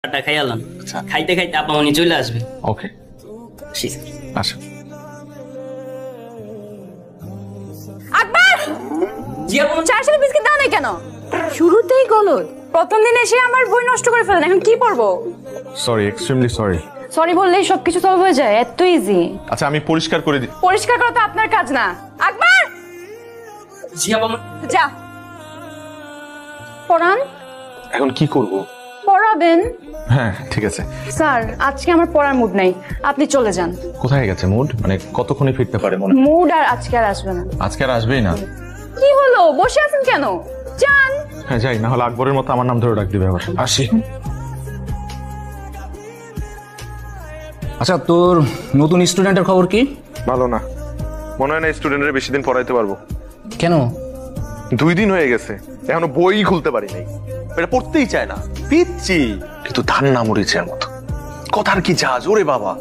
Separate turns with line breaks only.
টা খাইয়ালাম খাইতে খাইতে আপা উনি চলে আসবে।
ওকে আচ্ছা
আকবর
জি আপা।
চায়ের সাথে বিস্কিট দাও না কেন? শুরুতেই গলদ। প্রথম দিন এসে আমার বই নষ্ট করে ফেলেন, এখন কি পড়বো?
Sorry extremely sorry.
সরি বললেই সবকিছু সলভ হয়ে যায়, এত ইজি।
আচ্ছা আমি পরিষ্কার করে দিই।
পরিষ্কার করা তো আপনার কাজ না। আকবর
জি আপা।
যা পড়ান।
এখন কি করব?
পড়াবেন।
হ্যাঁ ঠিক আছে।
স্যার আজকে আমার পড়ার মুড নাই, আপনি চলে যান।
কোথায় গেছে মুড? মানে কতক্ষণে ফিরতে পারে মনে?
মুড আর আজকে আর আসবে না।
আজকে আর আসবেই না।
কি হলো, বসে আছেন কেন? যান।
হ্যাঁ যাই, না হলে আকবরের মতো আমার নাম ধরে ডাক দিবে আবার। আসি।
আচ্ছা তোর নতুন স্টুডেন্টের খবর কি?
ভালো না, মনে হয় না স্টুডেন্টের বেশি দিন পড়াইতে পারবো।
কেন?
2 দিন হয়ে গেছে, এখনো বই খুলতে পারি নাই। এটা পড়তেই চায় না, পিচ্ছি কিন্তু ধান না মরিচের মতো। কথার কি জাজ ওরে বাবা।